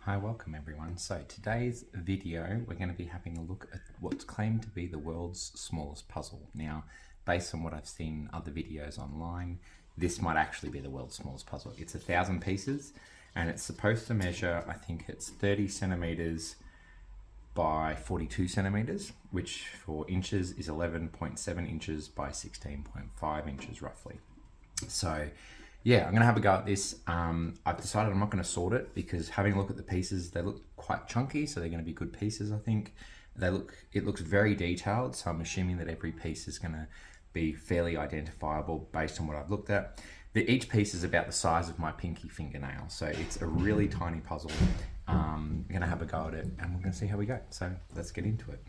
Hi, welcome everyone. So today's video, we're going to be having a look at what's claimed to be the world's smallest puzzle. Now, based on what I've seen other videos online, this might actually be the world's smallest puzzle. It's 1,000 pieces and it's supposed to measure, I think it's 30 centimeters by 42 centimeters, which for inches is 11.7 inches by 16.5 inches roughly. So yeah, I'm gonna have a go at this. I've decided I'm not gonna sort it because having a look at the pieces, they look quite chunky, so they're gonna be good pieces, I think. It looks very detailed, so I'm assuming that every piece is gonna be fairly identifiable based on what I've looked at. Each piece is about the size of my pinky fingernail, so it's a really tiny puzzle. I'm gonna have a go at it and we're gonna see how we go. So let's get into it.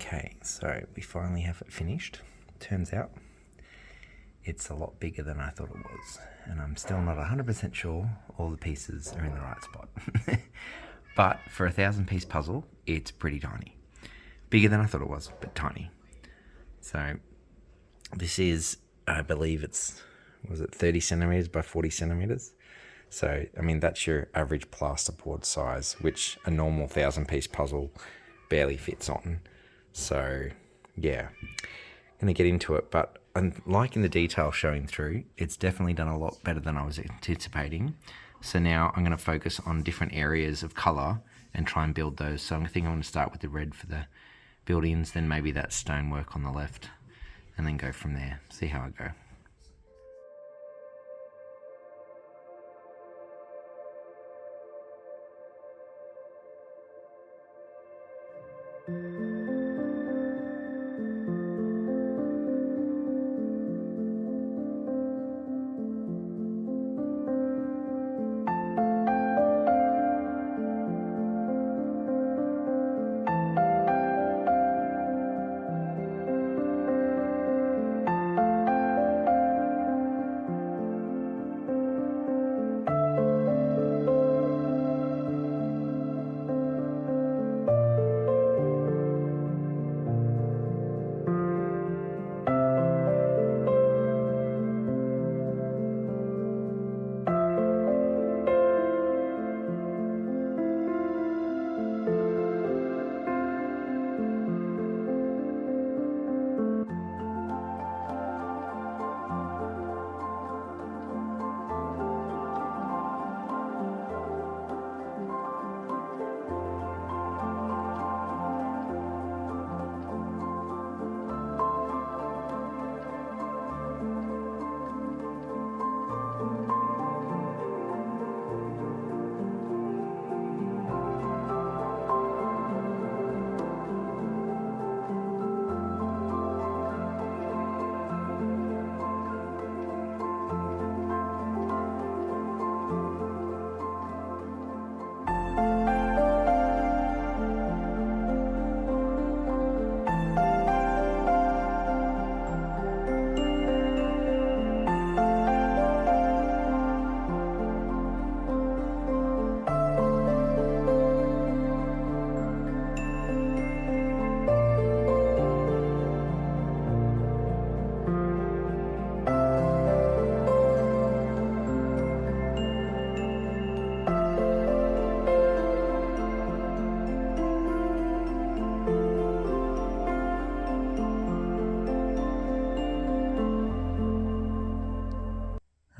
Okay, so we finally have it finished. Turns out it's a lot bigger than I thought it was, and I'm still not 100% sure all the pieces are in the right spot. But for a 1,000-piece puzzle, it's pretty tiny. Bigger than I thought it was, but tiny. So this is, I believe was it 30 centimeters by 40 centimeters? So, I mean, that's your average plasterboard size, which a normal 1,000-piece puzzle barely fits on. So, yeah, I'm going to get into it, but I'm liking the detail showing through. It's definitely done a lot better than I was anticipating. So now I'm going to focus on different areas of colour and try and build those. So I think I'm going to start with the red for the buildings, then maybe that stonework on the left, and then go from there. See how I go.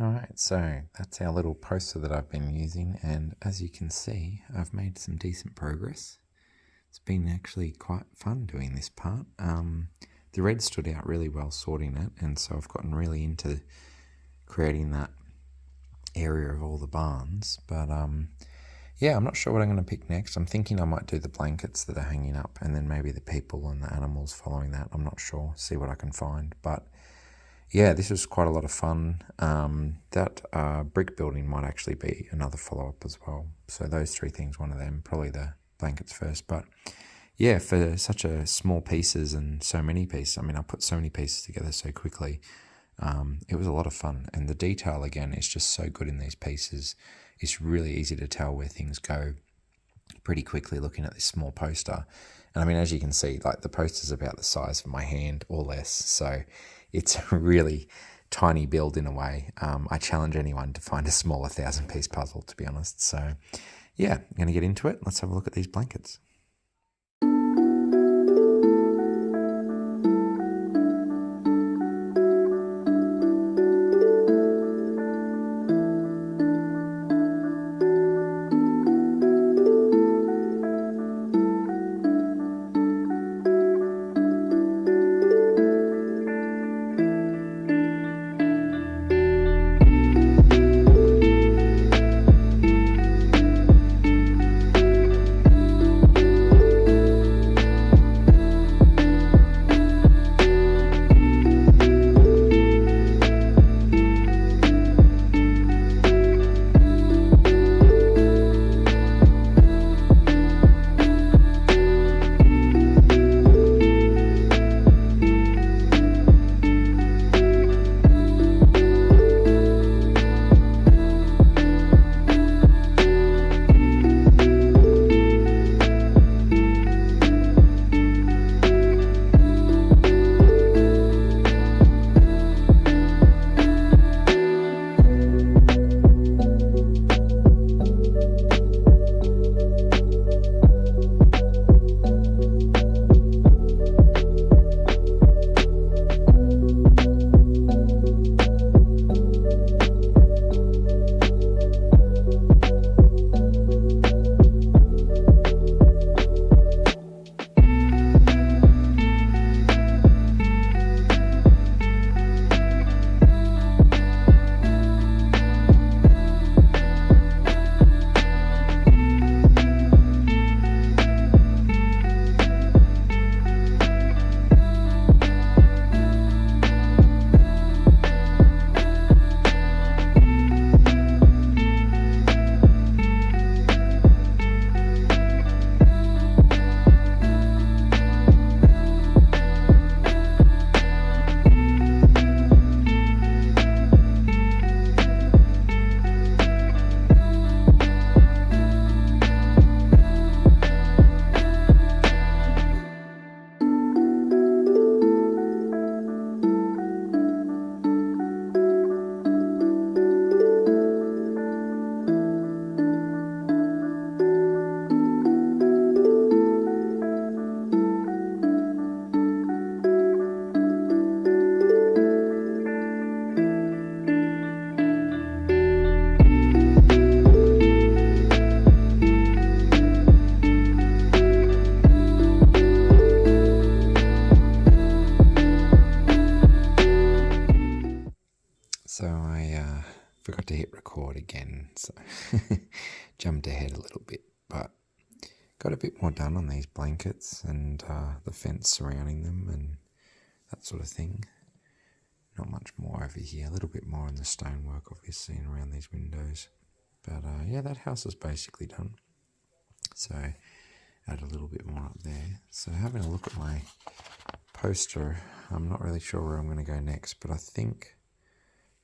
Alright, so that's our little poster that I've been using, and as you can see, I've made some decent progress. It's been actually quite fun doing this part. The red stood out really well sorting it, and so I've gotten really into creating that area of all the barns. But yeah, I'm not sure what I'm going to pick next. I'm thinking I might do the blankets that are hanging up, and then maybe the people and the animals following that. I'm not sure, see what I can find. But yeah, this was quite a lot of fun. That brick building might actually be another follow-up as well. So those three things, one of them, probably the blankets first. But yeah, for such a small pieces and so many pieces, I mean, I put so many pieces together so quickly. It was a lot of fun. And the detail, again, is just so good in these pieces. It's really easy to tell where things go pretty quickly looking at this small poster. And I mean, as you can see, like the poster's about the size of my hand or less. So it's a really tiny build in a way. I challenge anyone to find a smaller 1,000-piece puzzle, to be honest. So yeah, I'm going to get into it. Let's have a look at these blankets. again, so jumped ahead a little bit, but got a bit more done on these blankets and the fence surrounding them and that sort of thing. Not much more over here, a little bit more on the stonework obviously and around these windows. But yeah, that house is basically done. So add a little bit more up there. So having a look at my poster, I'm not really sure where I'm going to go next, but I think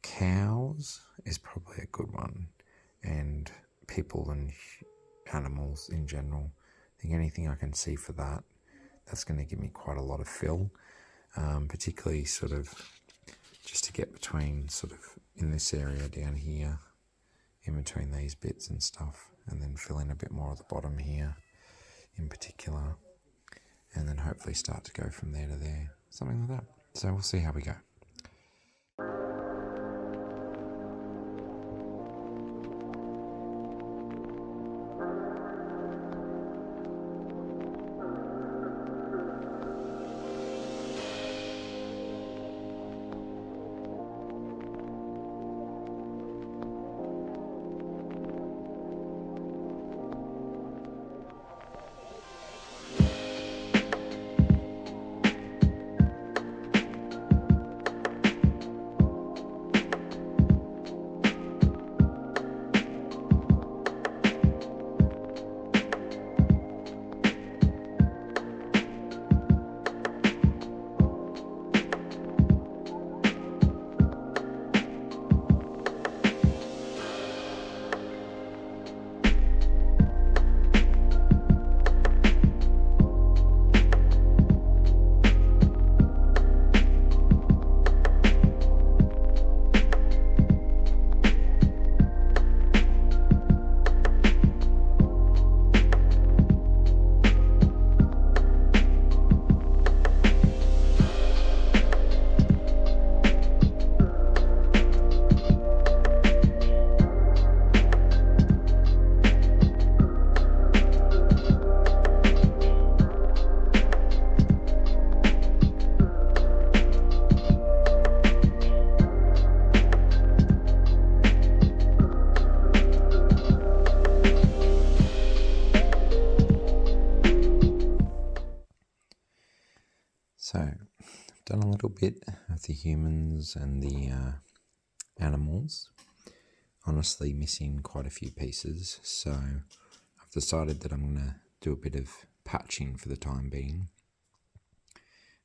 cows is probably a good one, and people and animals in general. I think anything I can see for that, that's going to give me quite a lot of fill, particularly sort of just to get between sort of in this area down here, in between these bits and stuff, and then fill in a bit more at the bottom here in particular, and then hopefully start to go from there to there, something like that. So we'll see how we go. So I've done a little bit of the humans and the animals, honestly missing quite a few pieces, so I've decided that I'm going to do a bit of patching for the time being,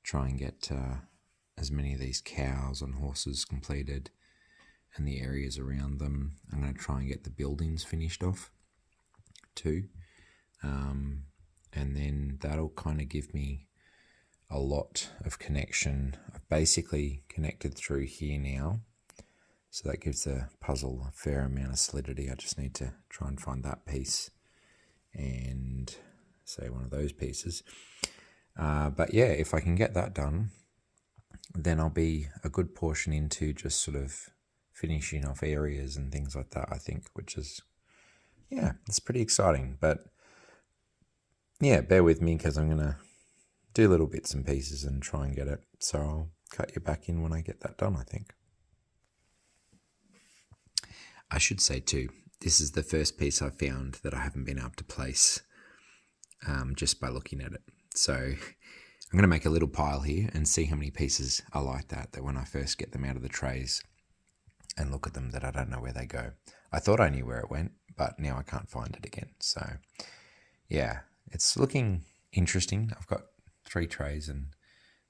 try and get as many of these cows and horses completed and the areas around them. I'm going to try and get the buildings finished off too, and then that'll kind of give me a lot of connection. I've basically connected through here now, so that gives the puzzle a fair amount of solidity. I just need to try and find that piece and say one of those pieces. But yeah, if I can get that done, then I'll be a good portion into just sort of finishing off areas and things like that, I think, which is, yeah, it's pretty exciting. But yeah, bear with me because I'm going to do little bits and pieces and try and get it. So I'll cut you back in when I get that done, I think. I should say too, this is the first piece I found that I haven't been able to place just by looking at it. So I'm going to make a little pile here and see how many pieces are like that when I first get them out of the trays and look at them, that I don't know where they go. I thought I knew where it went, but now I can't find it again. So yeah, it's looking interesting. I've got 3 trays and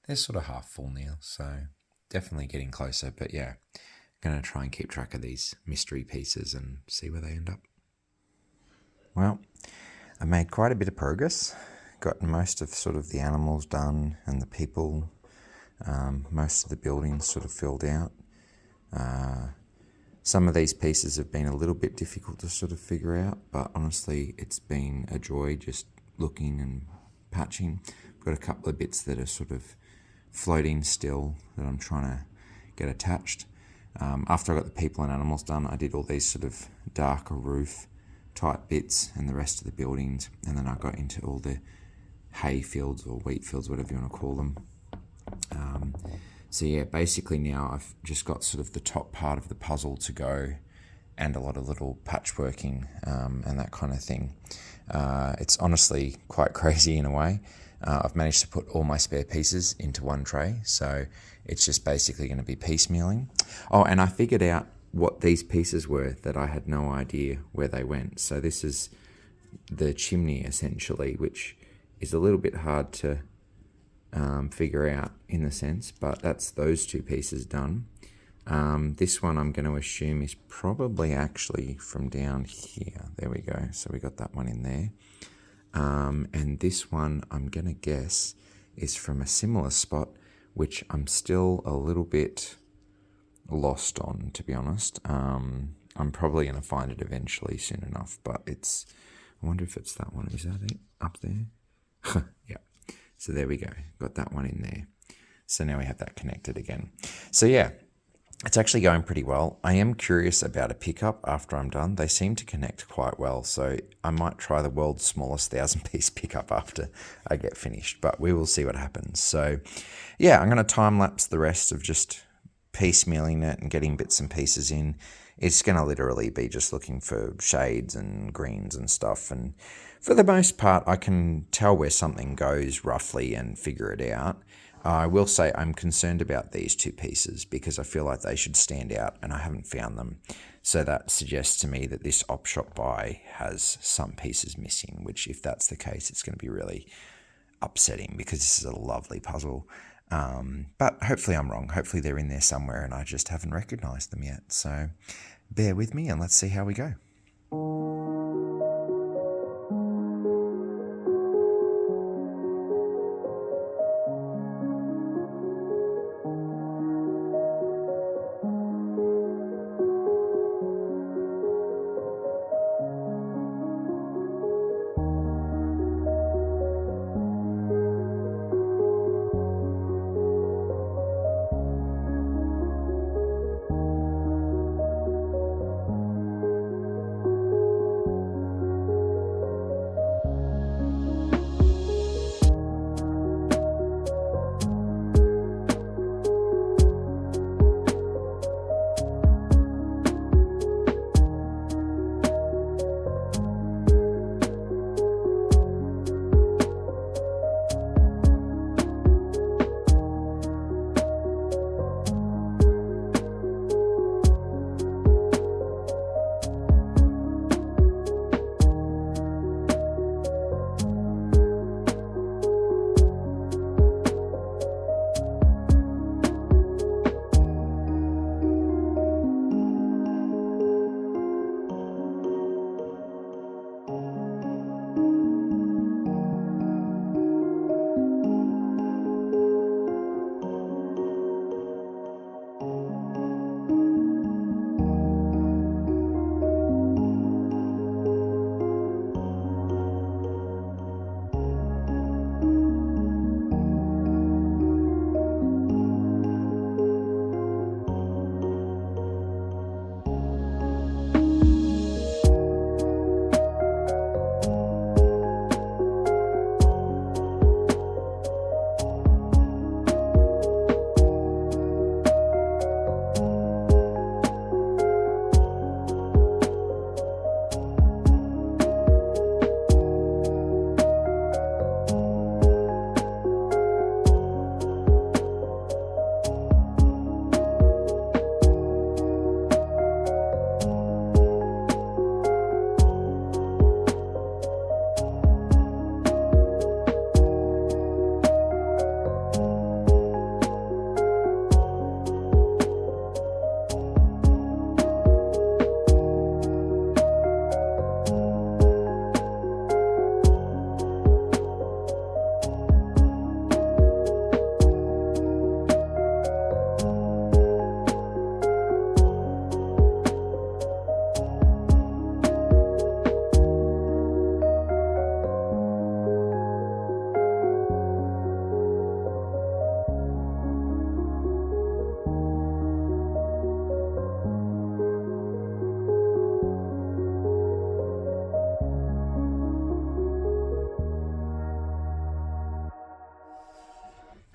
they're sort of half full now, so definitely getting closer. But yeah, going to try and keep track of these mystery pieces and see where they end up. Well, I made quite a bit of progress. Got most of sort of the animals done and the people. Most of the buildings sort of filled out. Some of these pieces have been a little bit difficult to sort of figure out, but honestly, it's been a joy just looking and patching. I've got a couple of bits that are sort of floating still that I'm trying to get attached. After I got the people and animals done, I did all these sort of darker roof type bits and the rest of the buildings, and then I got into all the hay fields or wheat fields, whatever you want to call them. So yeah, basically now I've just got sort of the top part of the puzzle to go, and a lot of little patchworking and that kind of thing. It's honestly quite crazy in a way. I've managed to put all my spare pieces into one tray, so it's just basically going to be piecemealing. Oh, and I figured out what these pieces were that I had no idea where they went. So this is the chimney essentially, which is a little bit hard to figure out in the sense, but that's those two pieces done. This one I'm going to assume is probably actually from down here. There we go. So we got that one in there. And this one I'm going to guess is from a similar spot, which I'm still a little bit lost on, to be honest. I'm probably going to find it eventually soon enough, but I wonder if it's that one. Is that it up there? Yeah. So there we go. Got that one in there. So now we have that connected again. So yeah, it's actually going pretty well. I am curious about a pickup after I'm done. They seem to connect quite well. So I might try the world's smallest 1,000-piece pickup after I get finished, but we will see what happens. So yeah, I'm going to time lapse the rest of just piecemealing it and getting bits and pieces in. It's going to literally be just looking for shades and greens and stuff. And for the most part, I can tell where something goes roughly and figure it out. I will say I'm concerned about these two pieces because I feel like they should stand out and I haven't found them. So that suggests to me that this op shop buy has some pieces missing, which if that's the case, it's going to be really upsetting because this is a lovely puzzle. But hopefully I'm wrong. Hopefully they're in there somewhere and I just haven't recognized them yet. So bear with me and let's see how we go.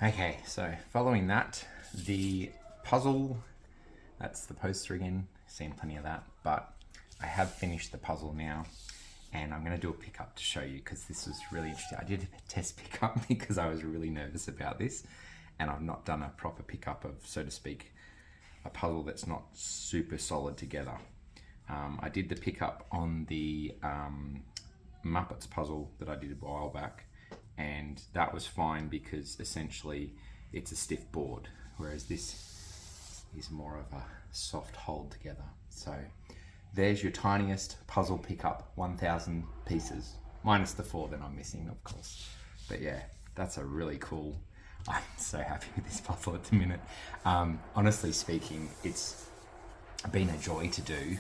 Okay, so following that, the puzzle, that's the poster again, seen plenty of that. But I have finished the puzzle now, and I'm going to do a pickup to show you, because this was really interesting. I did a test pickup because I was really nervous about this, and I've not done a proper pickup of, so to speak, a puzzle that's not super solid together. I did the pickup on the Muppets puzzle that I did a while back, and that was fine because essentially it's a stiff board, whereas this is more of a soft hold together. So there's your tiniest puzzle pickup, 1,000 pieces, minus the 4 that I'm missing, of course. But yeah, that's a really cool, I'm so happy with this puzzle at the minute. Honestly speaking, it's been a joy to do.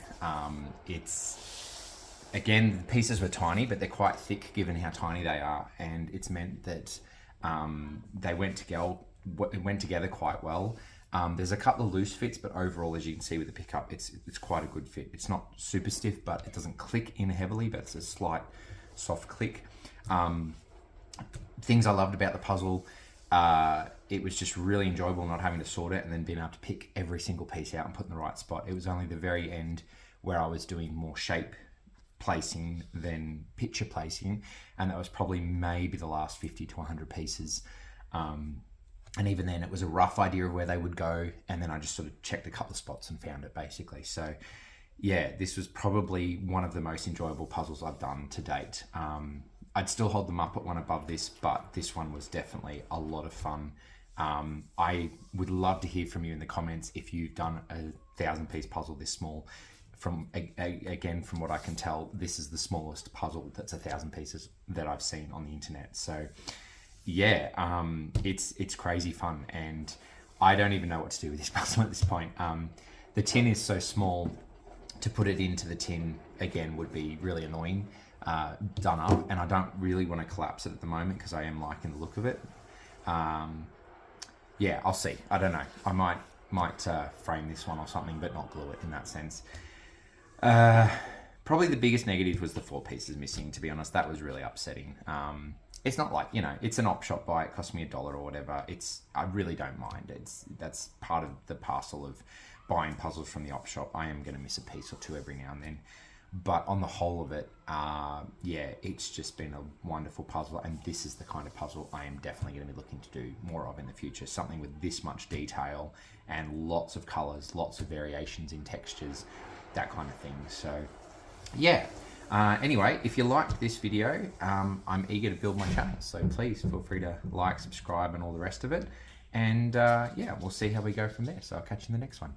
Again, the pieces were tiny, but they're quite thick given how tiny they are, and it's meant that they went together quite well. There's a couple of loose fits, but overall, as you can see with the pickup, it's quite a good fit. It's not super stiff, but it doesn't click in heavily, but it's a slight soft click. Things I loved about the puzzle, it was just really enjoyable not having to sort it and then being able to pick every single piece out and put in the right spot. It was only the very end where I was doing more shape placing than picture placing, and that was probably maybe the last 50 to 100 pieces. And even then, it was a rough idea of where they would go, and then I just sort of checked a couple of spots and found it, basically. So yeah, this was probably one of the most enjoyable puzzles I've done to date. I'd still hold the Muppet one above this, but this one was definitely a lot of fun. I would love to hear from you in the comments if you've done a 1,000-piece puzzle this small. Again, from what I can tell, this is the smallest puzzle that's 1,000 pieces that I've seen on the internet. So yeah, it's crazy fun, and I don't even know what to do with this puzzle at this point. The tin is so small, to put it into the tin again would be really annoying, done up, and I don't really want to collapse it at the moment because I am liking the look of it. Yeah, I'll see. I don't know. I might frame this one or something, but not glue it in that sense. Probably the biggest negative was the 4 pieces missing, to be honest. That was really upsetting. It's not like, it's an op shop buy, it cost me $1 or whatever. I really don't mind. That's part of the parcel of buying puzzles from the op shop. I am going to miss a piece or two every now and then. But on the whole of it, yeah, it's just been a wonderful puzzle, and this is the kind of puzzle I am definitely going to be looking to do more of in the future. Something with this much detail and lots of colors, lots of variations in textures, that kind of thing. So yeah, anyway, if you liked this video, I'm eager to build my channel, so please feel free to like, subscribe, and all the rest of it. And yeah, we'll see how we go from there. So I'll catch you in the next one.